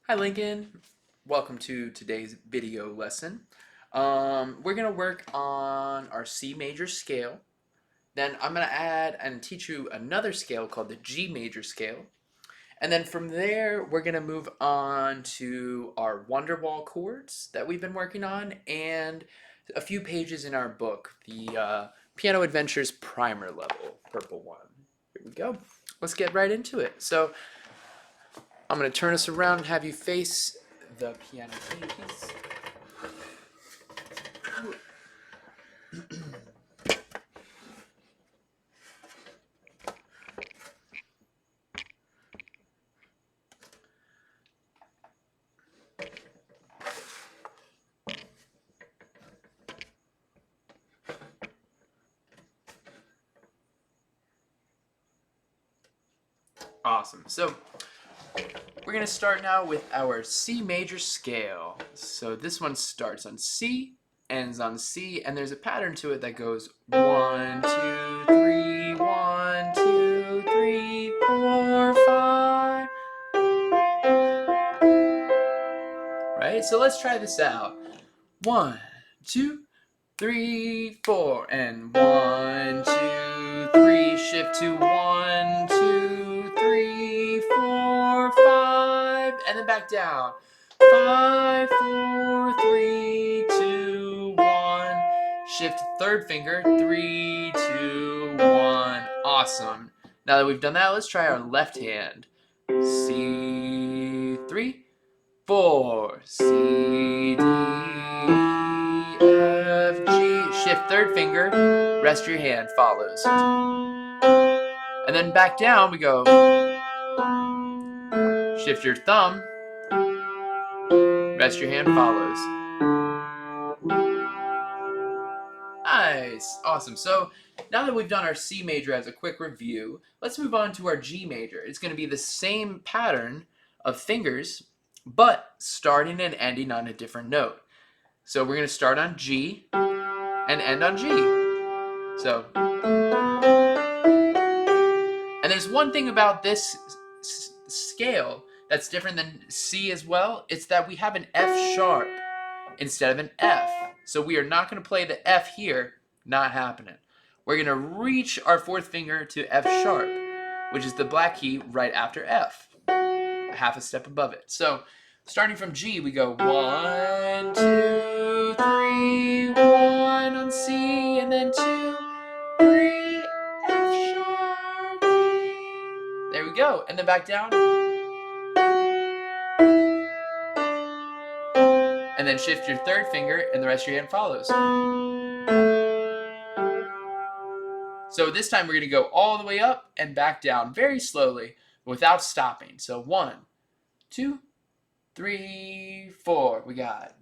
Hi Lincoln, welcome to today's video lesson. We're going to work on our C major scale. Then I'm going to add and teach you another scale called the G major scale. And then from there, we're going to move on to our Wonderwall chords that we've been working on and a few pages in our book, the Piano Adventures Primer Level, purple one. Here we go. Let's get right into it. So I'm going to turn us around and have you face the piano keys. Awesome. So we're going to start now with our C major scale. So this one starts on C, ends on C, and there's a pattern to it that goes 1, 2, 3, 1, 2, 3, 4, 5. Right? So let's try this out. 1, 2, 3, 4, and 1, 2, 3. Shift to 1, 2, 3, 4, 5, and then back down. 5, 4, 3, 2, 1. Shift third finger. 3, 2, 1. Awesome. Now that we've done that, let's try our left hand. C, 3, 4, C, D, F, G. Shift third finger, rest your hand, follows. And then back down we go. Shift your thumb, rest your hand, follows. Nice, awesome. So now that we've done our C major as a quick review, let's move on to our G major. It's going to be the same pattern of fingers, but starting and ending on a different note. So we're going to start on G and end on G. So, and there's one thing about this scale that's different than C as well. It's that we have an F sharp instead of an F. So we are not going to play the F here. Not happening. We're going to reach our fourth finger to F sharp, which is the black key right after F, half a step above it. So starting from G, we go 1, 2, 3, 1 on C, and then 2, 3, F sharp, G. There we go. And then back down. And then shift your third finger, and the rest of your hand follows. So this time we're going to go all the way up and back down very slowly without stopping. So 1, 2, 3, 4. We got.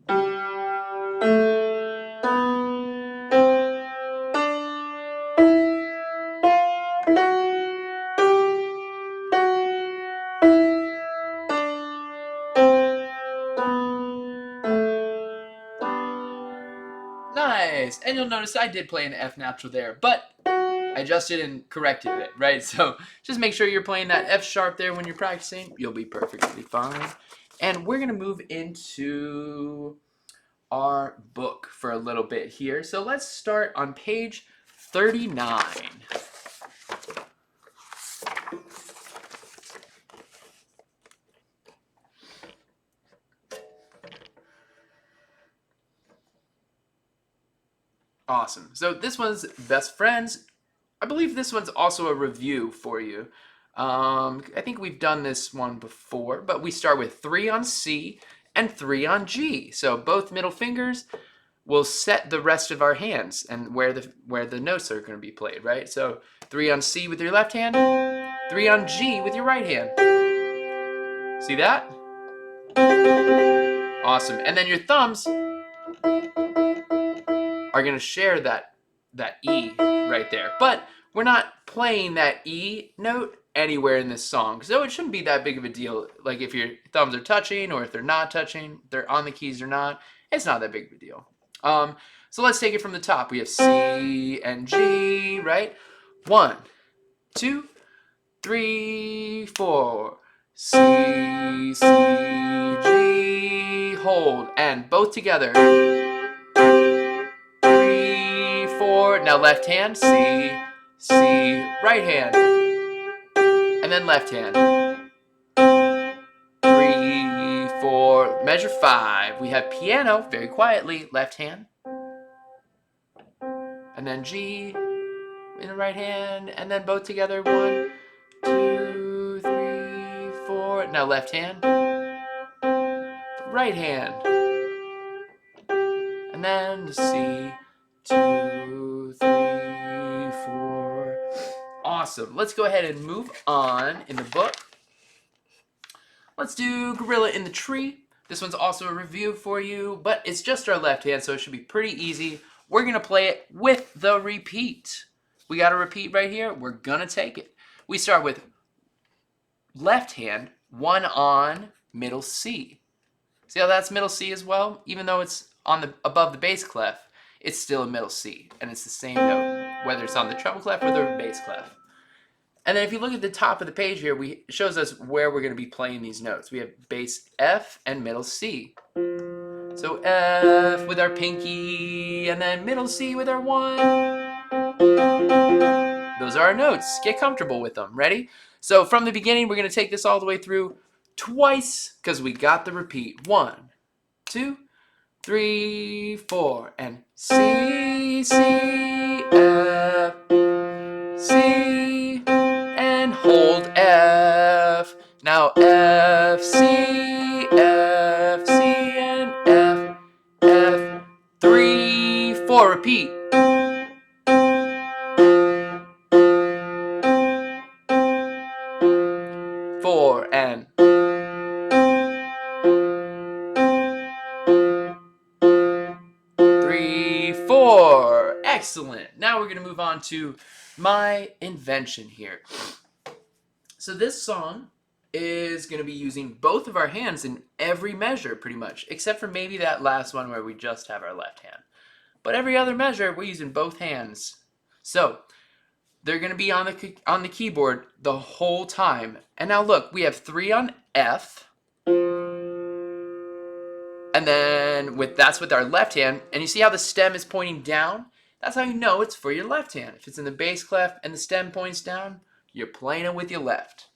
Nice. And you'll notice I did play an F natural there, but I adjusted and corrected it, right? So just make sure you're playing that F sharp there when you're practicing. You'll be perfectly fine. And we're going to move into our book for a little bit here. So let's start on page 39. Awesome. So this one's Best Friends. I believe this one's also a review for you. I think we've done this one before, but we start with 3 on C and 3 on G. So both middle fingers will set the rest of our hands and where the notes are going to be played, right? So 3 on C with your left hand, 3 on G with your right hand. See that? Awesome. And then your thumbs are going to share that E right there. But we're not playing that E note anywhere in this song. So it shouldn't be that big of a deal. Like if your thumbs are touching or if they're not touching, they're on the keys or not. It's not that big of a deal. So let's take it from the top. We have C and G, right? 1, 2, 3, 4. C, C, G, hold, and both together. 3, 4, now left hand, C, C, right hand, and then left hand. 3, 4, measure 5. We have piano, very quietly, left hand, and then G in the right hand, and then both together. 1, 2, 3, 4. Now left hand, right hand, and then C, 2, 3, 4. Awesome. Let's go ahead and move on in the book. Let's do Gorilla in the Tree. This one's also a review for you, but it's just our left hand, so it should be pretty easy. We're going to play it with the repeat. We got a repeat right here. We're going to take it. We start with left hand, 1 on middle C. See how that's middle C as well? Even though it's on the above the bass clef, it's still a middle C, and it's the same note, whether it's on the treble clef or the bass clef. And then if you look at the top of the page here, it shows us where we're going to be playing these notes. We have bass F and middle C. So F with our pinky, and then middle C with our 1. Those are our notes. Get comfortable with them. Ready? So from the beginning, we're going to take this all the way through twice, because we got the repeat. 1, 2, 3, 4, and C, C, F, C, and hold F. Now F, C, F, C, and F, F, 3, 4, repeat. 4, and 3, 4. Excellent. Now we're going to move on to my invention here. So this song is going to be using both of our hands in every measure pretty much, except for maybe that last one where we just have our left hand. But every other measure, we're using both hands. So they're going to be on the keyboard the whole time. And now look, we have 3 on F. And then that's with our left hand. And you see how the stem is pointing down? That's how you know it's for your left hand. If it's in the bass clef and the stem points down, you're playing it with your left.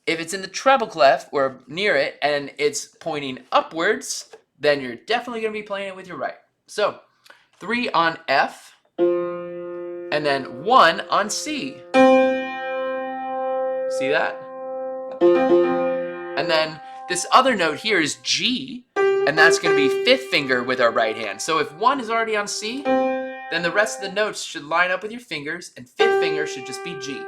If it's in the treble clef or near it and it's pointing upwards, then you're definitely going to be playing it with your right. So 3 on F, and then 1 on C. See that? And then this other note here is G, and that's going to be 5th finger with our right hand. So if 1 is already on C, then the rest of the notes should line up with your fingers, and 5th finger should just be G.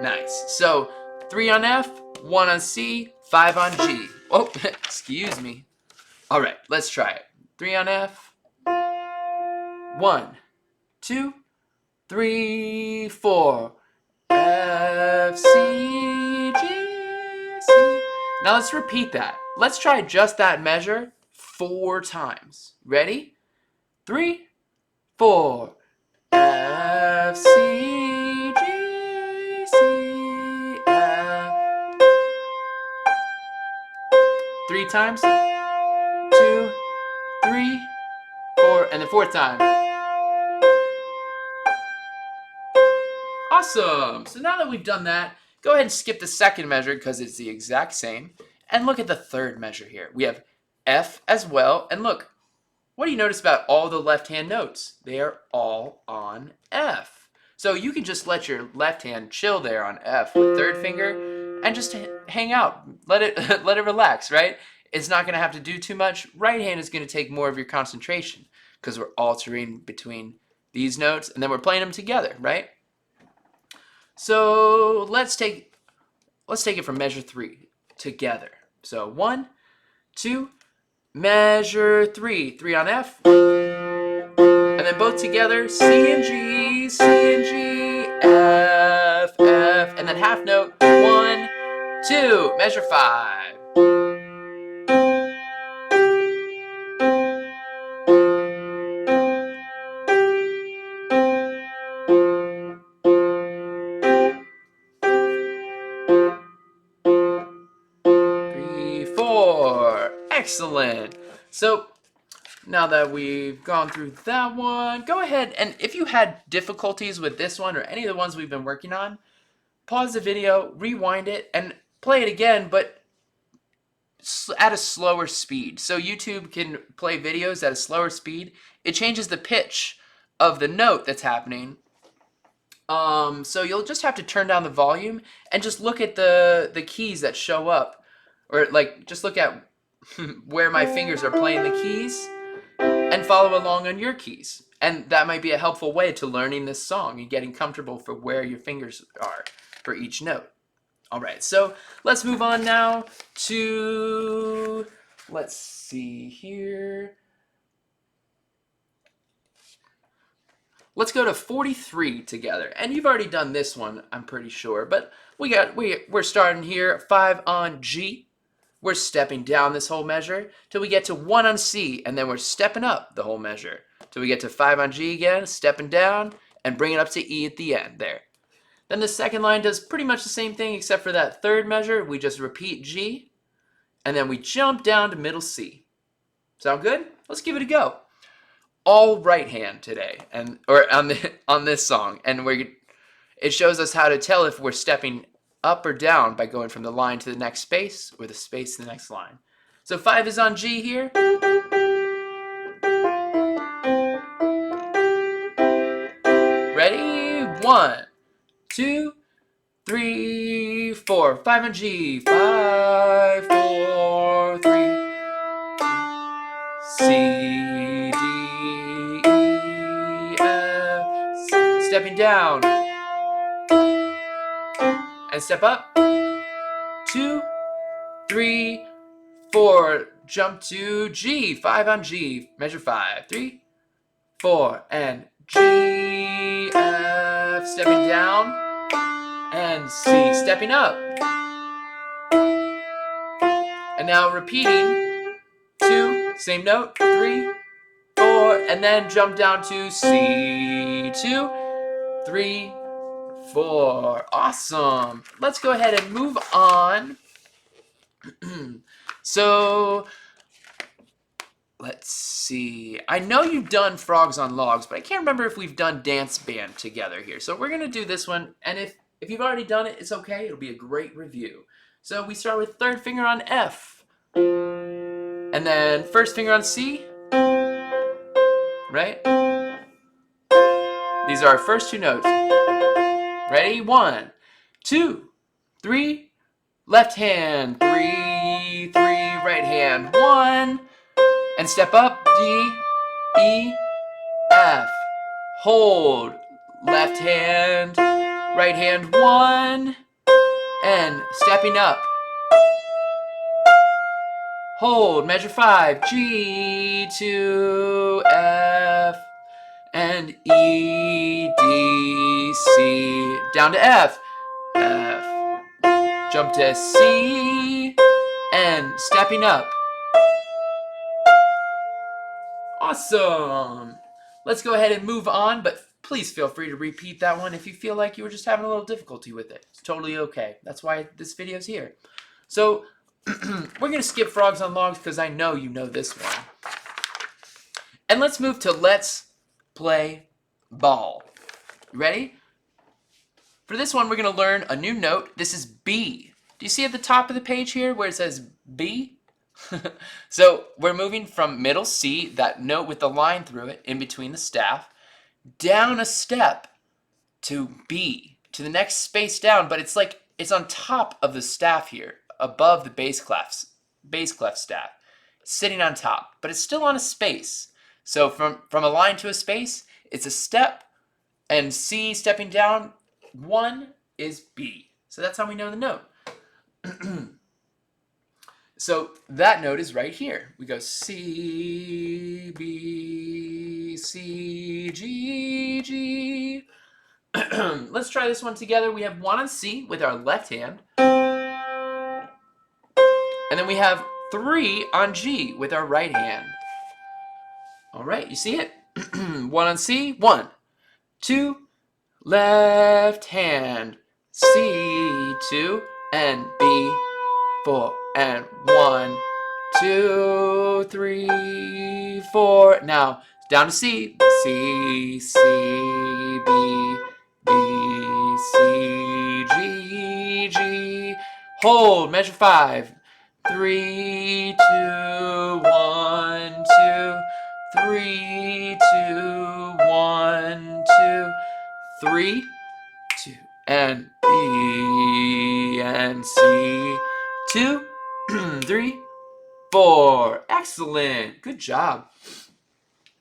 Nice. So 3 on F, 1 on C, 5 on G. Oh, excuse me. All right, let's try it. 3 on F. 1, 2, 3, 4. F, C, G, C. Now let's repeat that. Let's try just that measure 4 times. Ready? 3, 4. F, C, G, C, F. 3 times. 2, 3, 4, and the 4th time. Awesome. So now that we've done that, go ahead and skip the second measure because it's the exact same. And look at the third measure here. We have F as well. And look, what do you notice about all the left-hand notes? They are all on F. So you can just let your left hand chill there on F with 3rd finger and just hang out. Let it relax, right? It's not going to have to do too much. Right hand is going to take more of your concentration because we're altering between these notes and then we're playing them together, right? So let's take it from measure 3 together. So 1, 2, measure 3. 3 on F. And then both together, C and G, C and G, F, F. And then half note, 1, 2, measure 5. Excellent. So now that we've gone through that one, go ahead and if you had difficulties with this one or any of the ones we've been working on, pause the video, rewind it, and play it again, but at a slower speed. So YouTube can play videos at a slower speed. It changes the pitch of the note that's happening. So you'll just have to turn down the volume and just look at the keys that show up, or like just look at where my fingers are playing the keys and follow along on your keys. And that might be a helpful way to learning this song and getting comfortable for where your fingers are for each note. All right, so let's move on now to, let's see here. Let's go to 43 together. And you've already done this one, I'm pretty sure. But we're starting here, 5 on G. We're stepping down this whole measure till we get to 1 on C, and then we're stepping up the whole measure till we get to 5 on G again, stepping down, and bring it up to E at the end there. Then the second line does pretty much the same thing except for that third measure. We just repeat G, and then we jump down to middle C. Sound good? Let's give it a go. All right hand today, or on this song, and it shows us how to tell if we're stepping up or down by going from the line to the next space or the space to the next line. So 5 is on G here. Ready? 1, 2, 3, 4. 5 on G. 5, 4, 3. C, D, E, F. Stepping down. And step up. 2, 3, 4. Jump to G. 5 on G. Measure 5. 3, 4. And G, F. Stepping down. And C. Stepping up. And now repeating. 2. Same note. 3, 4. And then jump down to C. 2, 3, 4. Awesome. Let's go ahead and move on. So, let's see. I know you've done Frogs on Logs, but I can't remember if we've done Dance Band together here. So we're going to do this one, and if you've already done it, it's okay. It'll be a great review. So we start with third finger on F, and then first finger on C, right? These are our first 2 notes. Ready? 1, 2, 3. Left hand. 3, 3. Right hand. 1. And step up. D, E, F. Hold. Left hand. Right hand. 1. And stepping up. Hold. Measure 5. G, 2, F. And E, D, C. Down to F. F. Jump to C. And stepping up. Awesome. Let's go ahead and move on, but please feel free to repeat that one if you feel like you were just having a little difficulty with it. It's totally okay. That's why this video's here. So we're going to skip Frogs on Logs because I know you know this one. And let's move to Let's Play Ball. You ready? For this one, we're going to learn a new note. This is B. Do you see at the top of the page here where it says B? So we're moving from middle C, that note with the line through it, in between the staff, down a step to B, to the next space down, but it's like it's on top of the staff here, above the bass clef staff, sitting on top, but it's still on a space. So from a line to a space, it's a step, and C stepping down, 1 is B. So that's how we know the note. So that note is right here. We go C, B, C, G, G. Let's try this one together. We have 1 on C with our left hand. And then we have 3 on G with our right hand. All right, you see it? 1 on C, 1, 2, left hand, C, 2, and B, 4, and 1, 2, 3, 4. Now down to C. C, C, B, B, C, G, G. Hold. Measure 5. 3, 2, 1, 2. 3, 2, 1, 2. 3, 2, and B and C. 2, 3, 4. Excellent. Good job.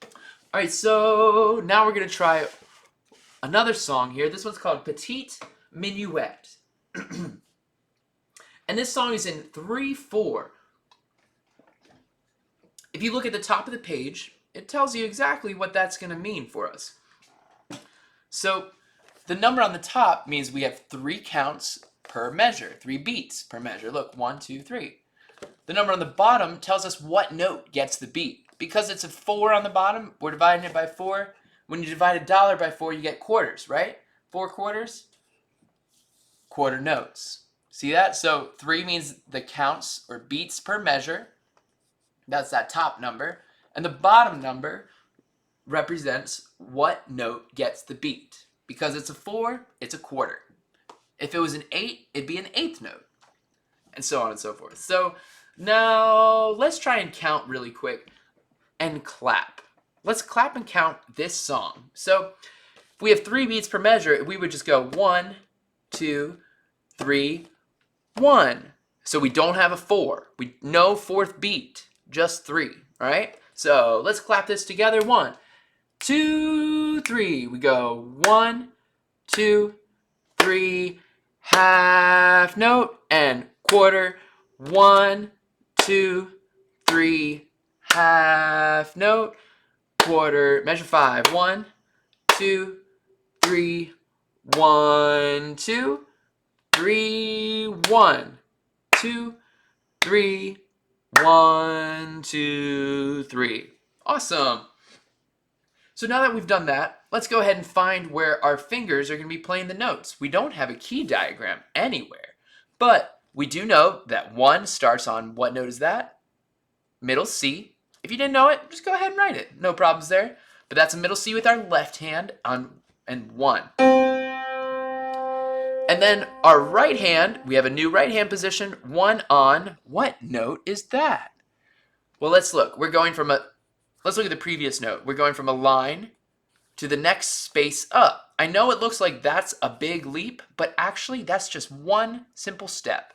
All right, so now we're going to try another song here. This one's called Petite Minuet. And this song is in 3/4. If you look at the top of the page, it tells you exactly what that's going to mean for us. So the number on the top means we have 3 counts per measure, 3 beats per measure. Look, 1, 2, 3. The number on the bottom tells us what note gets the beat. Because it's a 4 on the bottom, we're dividing it by 4. When you divide $1 by 4, you get quarters, right? 4 quarters, quarter notes. See that? So 3 means the counts or beats per measure. That's that top number. And the bottom number represents what note gets the beat. Because it's a 4, it's a quarter. If it was an 8, it'd be an 8th note. And so on and so forth. So now let's try and count really quick and clap. Let's clap and count this song. So if we have 3 beats per measure, we would just go 1, 2, 3, 1. So we don't have a 4. No 4th beat, just 3, all right? So let's clap this together. 1, 2, 3. We go 1, 2, 3, half note and quarter. 1, 2, 3, half note, quarter. Measure 5. 1, 2, 3, 1, 2, 3, 1, 2, 3, 1, 2, 3. Awesome. So now that we've done that, let's go ahead and find where our fingers are going to be playing the notes. We don't have a key diagram anywhere, but we do know that 1 starts on, what note is that? Middle C. If you didn't know it, just go ahead and write it. No problems there. But that's a middle C with our left hand and 1. And then our right hand, we have a new right hand position, 1 on, what note is that? Well, let's look. Let's look at the previous note. We're going from a line to the next space up. I know it looks like that's a big leap, but actually that's just one simple step.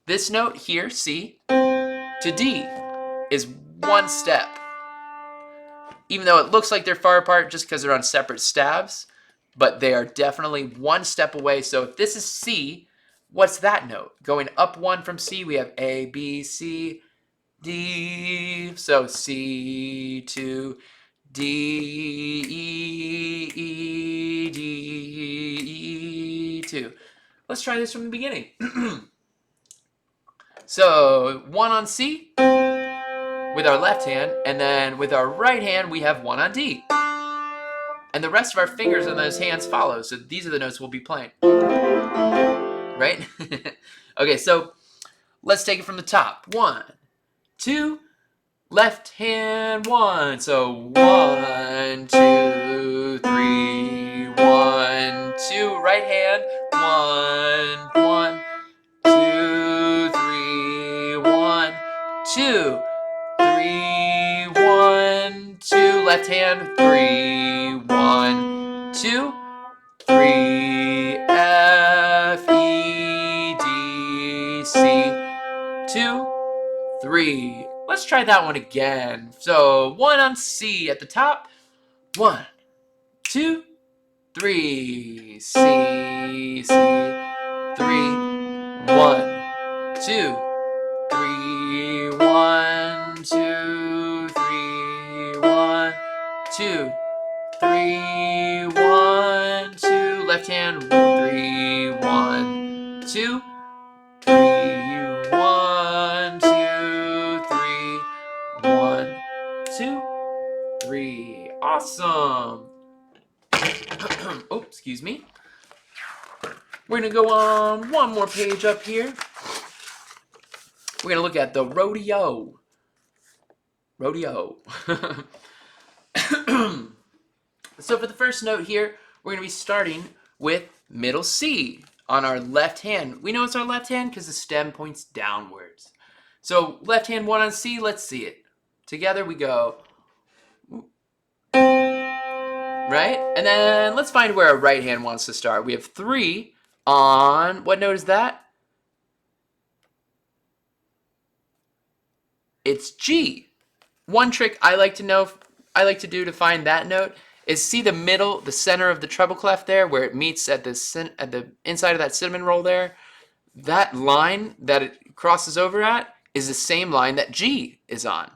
This note here, C, to D is 1 step. Even though it looks like they're far apart just because they're on separate stabs, but they are definitely 1 step away. So if this is C, what's that note? Going up 1 from C, we have A, B, C, D. So C to D, E, E, D, E, 2. Let's try this from the beginning. So 1 on C with our left hand, and then with our right hand, we have 1 on D. And the rest of our fingers on those hands follow. So these are the notes we'll be playing. Right? Okay, so let's take it from the top. 1, 2, left hand 1. So 1, 2, 3, 1, 2. Right hand 1, 1, 2, 3, 1, 2, 3, 1, 2. Left hand 3, 1, 2, 3, F, E, D, C, 2, 3. Let's try that one again. So 1 on C at the top. 1, 2, 3. C, C, 3. 1, 2, 3. 1, 2, 3. 1, 2, 3. 1, 2. Left hand 3. 1, 2, 3. 1, 2, 3. 1, 2, 3. Awesome. Oh, excuse me. We're going to go on one more page up here. We're going to look at the rodeo. rodeo. So for the first note here, we're going to be starting with middle C on our left hand. We know it's our left hand because the stem points downwards. So left hand 1 on C, let's see it. Together we go. Right? And then let's find where our right hand wants to start. We have 3 on, what note is that? It's G. One trick I like to do to find that note is see the middle, the center of the treble clef there, where it meets at the inside of that cinnamon roll there. That line that it crosses over at is the same line that G is on.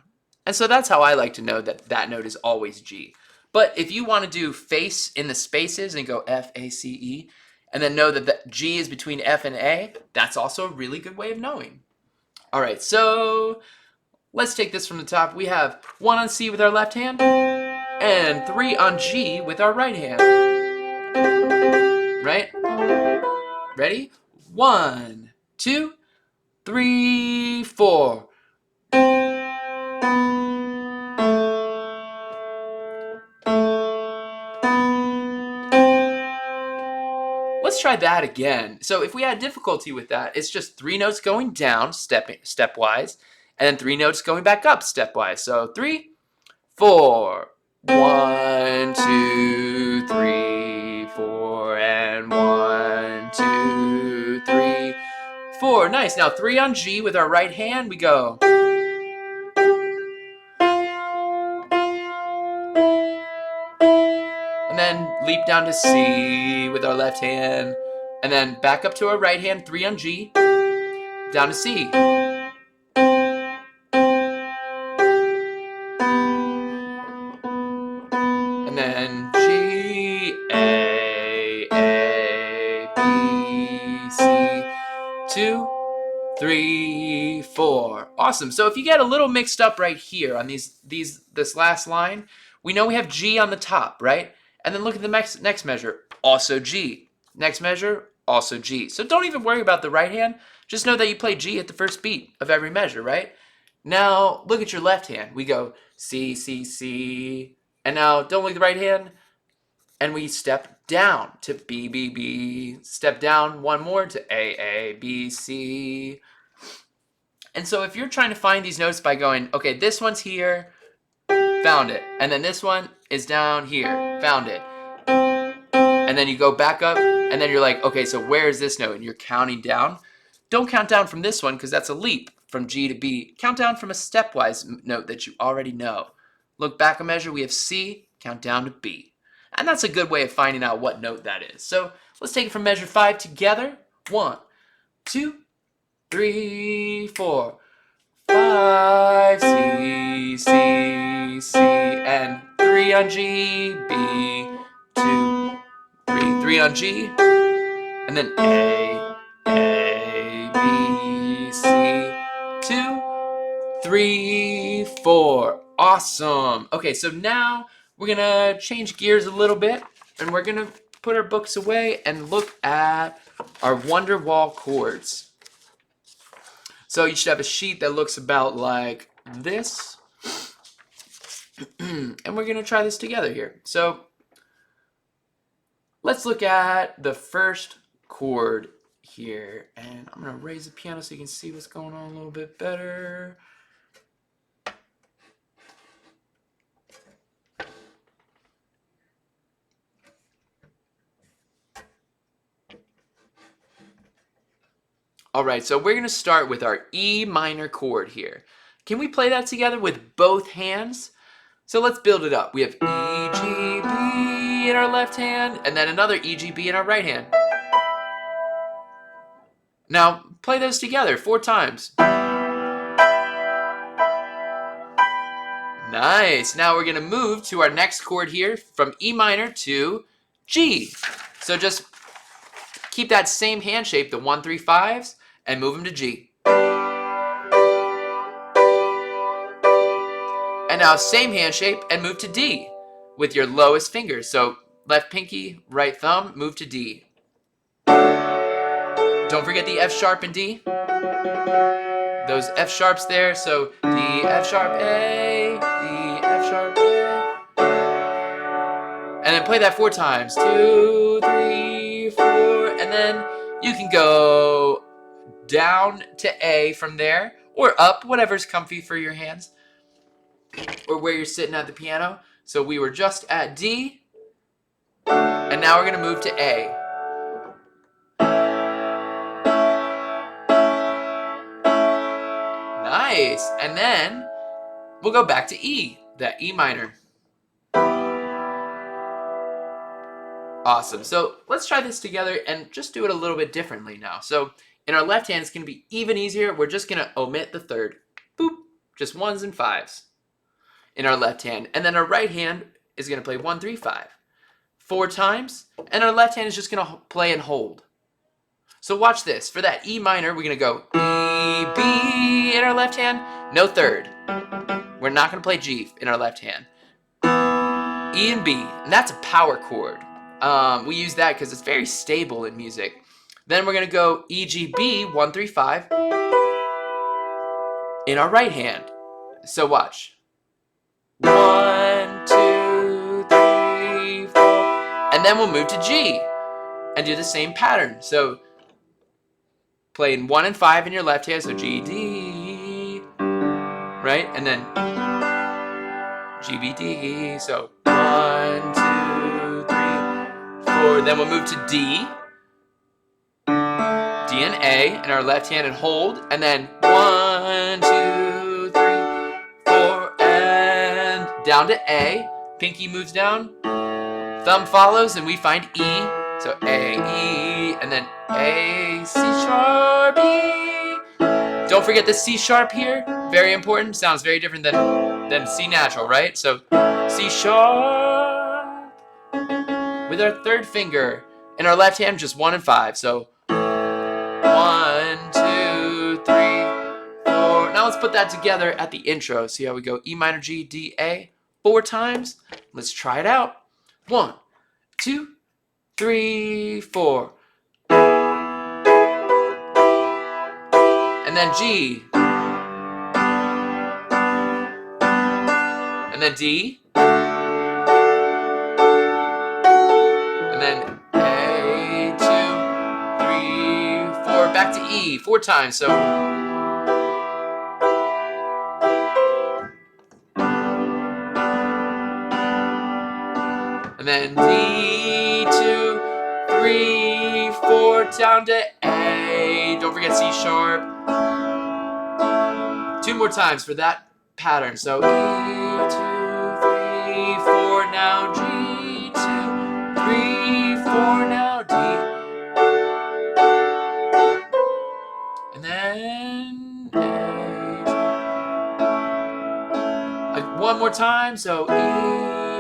And so that's how I like to know that that note is always G. But if you want to do face in the spaces and go F, A, C, E, and then know that the G is between F and A, that's also a really good way of knowing. All right, so let's take this from the top. We have 1 on C with our left hand and 3 on G with our right hand. Right? Ready? 1, 2, 3, 4. Let's try that again. So if we had difficulty with that, it's just 3 notes going down stepwise, and then 3 notes going back up stepwise. So 3, 4. 1, 2, 3, 4, and 1, 2, 3, 4. Nice. Now 3 on G with our right hand, we go. And then leap down to C with our left hand. And then back up to our right hand, 3 on G, down to C. And then G, A, B, C, 2, 3, 4. Awesome. So if you get a little mixed up right here on this last line, we know we have G on the top, right? And then look at the next measure, also G. Next measure, also G. So don't even worry about the right hand. Just know that you play G at the first beat of every measure, right? Now look at your left hand. We go C, C, C. And now don't look at the right hand. And we step down to B, B, B. Step down one more to A, A, B, C. And so if you're trying to find these notes by going, okay, this one's here, found it. And then this one is down here, found it. And then you go back up, and then you're like, okay, so where is this note? And you're counting down. Don't count down from this one because that's a leap from G to B. Count down from a stepwise note that you already know. Look back a measure, we have C, count down to B. And that's a good way of finding out what note that is. So let's take it from measure 5 together. 1, 2, 3, 4, 5, C, C, C, and 3 on G, B, 2, 3, 3 on G, and then A, B, C, 2, 3, 4. Awesome. Okay, so now we're gonna change gears a little bit, and we're gonna put our books away and look at our Wonderwall chords. So you should have a sheet that looks about like this. And we're going to try this together here. So let's look at the first chord here. And I'm going to raise the piano so you can see what's going on a little bit better. All right, so we're going to start with our E minor chord here. Can we play that together with both hands? So let's build it up. We have E, G, B in our left hand, and then another E, G, B in our right hand. Now, play those together 4 times. Nice. Now we're going to move to our next chord here from E minor to G. So just keep that same hand shape, the 1, 3, 5s, and move them to G. And now same hand shape and move to D with your lowest finger. So left pinky, right thumb, move to D. Don't forget the F sharp and D. Those F sharps there. So D, F sharp, A, sharp, A. And then play that 4 times. 2, 3, 4, and then you can go down to A from there, or up, whatever's comfy for your hands, or where you're sitting at the piano. So we were just at D, and now we're going to move to A. Nice. And then we'll go back to E, that E minor. Awesome. So let's try this together and just do it a little bit differently now. So in our left hand, it's going to be even easier. We're just going to omit the third. Boop. Just 1s and 5s in our left hand. And then our right hand is going to play 1, 3, 5. 4 times. And our left hand is just going to play and hold. So watch this. For that E minor, we're going to go E, B in our left hand. No third. We're not going to play G in our left hand. E and B. And that's a power chord. We use that because it's very stable in music. Then we're going to go E, G, B, 1, 3, 5 in our right hand. So watch. 1, 2, 3, 4. And then we'll move to G and do the same pattern. So playing 1 and 5 in your left hand. So G, D, right? And then G, B, D. So 1, 2, 3, 4. Then we'll move to D. D and A in our left hand and hold. And then 1, 2, 3, 4, and down to A. Pinky moves down. Thumb follows, and we find E. So A, E, and then A, C sharp, E. Don't forget the C sharp here. Very important. Sounds very different than C natural, right? So C sharp with our third finger. In our left hand, just 1 and 5. So 1, 2, 3, 4. Now let's put that together at the intro. See how we go? E minor, G, D, A 4 times. Let's try it out. 1, 2, 3, 4. And then G. And then D. And then A, 2, 3, 4. Back to E 4 times. So and then D, 2, 3, 4, down to A. Don't forget C sharp. 2 more times for that pattern. So E, 2, 3, 4, now G, 2, 3, 4, now D. And then A. One more time. So E,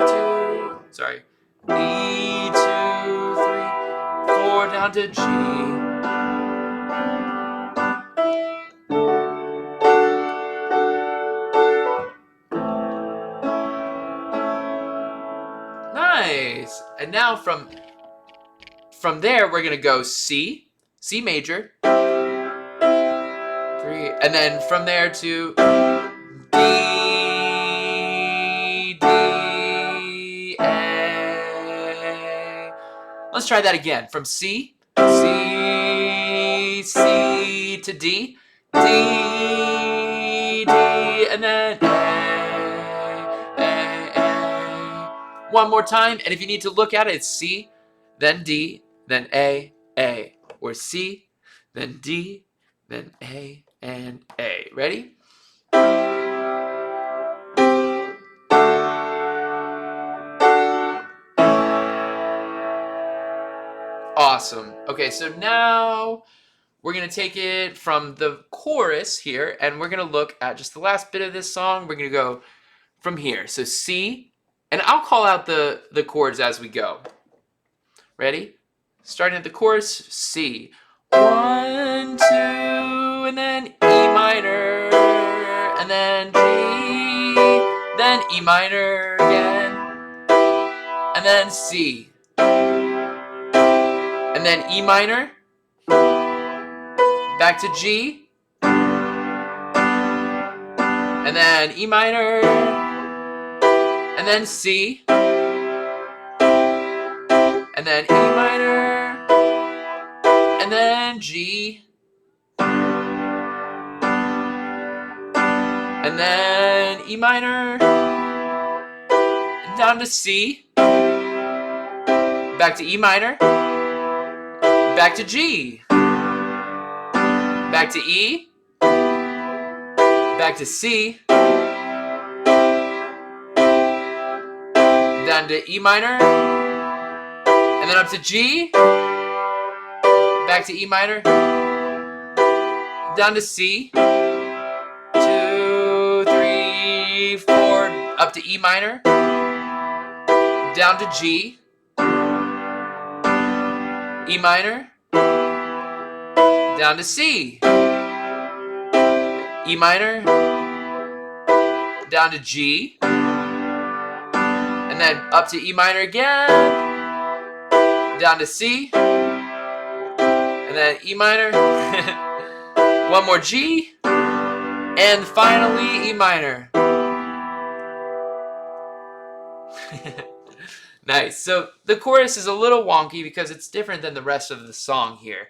2, sorry. E, 2, 3, 4, down to G. Nice. And now from there, we're going to go C, C major, 3, and then from there to D, D, A. Let's try that again. From C, C, C to D, D, D, and then A, A, A. One more time, and if you need to look at it, it's C, then D, then A, A. Or C, then D, then A, and A. Ready? Awesome. Okay, so now we're going to take it from the chorus here, and we're going to look at just the last bit of this song. We're going to go from here. So C, and I'll call out the chords as we go. Ready? Starting at the chorus, C. 1, 2, and then E minor, and then G, then E minor again, and then C, and then E minor, back to G, and then E minor, and then C, and then E minor, and then G, and then E minor, and down to C, back to E minor, back to G, back to E, back to C, down to E minor, and then up to G, back to E minor, down to C, 2, 3, 4, up to E minor, down to G, E minor, down to C, E minor, down to G, and then up to E minor again, down to C, and then E minor, one more G, and finally E minor. Nice. So the chorus is a little wonky because it's different than the rest of the song here.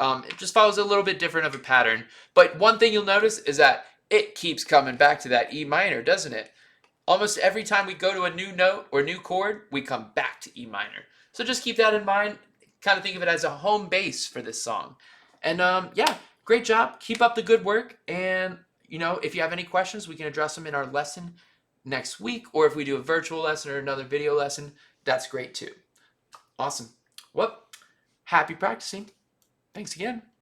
It just follows a little bit different of a pattern. But one thing you'll notice is that it keeps coming back to that E minor, doesn't it? Almost every time we go to a new note or new chord, we come back to E minor. So just keep that in mind. Kind of think of it as a home base for this song. And yeah, great job. Keep up the good work. And, you know, if you have any questions, we can address them in our lesson next week. Or if we do a virtual lesson or another video lesson, that's great too. Awesome. Well, happy practicing. Thanks again.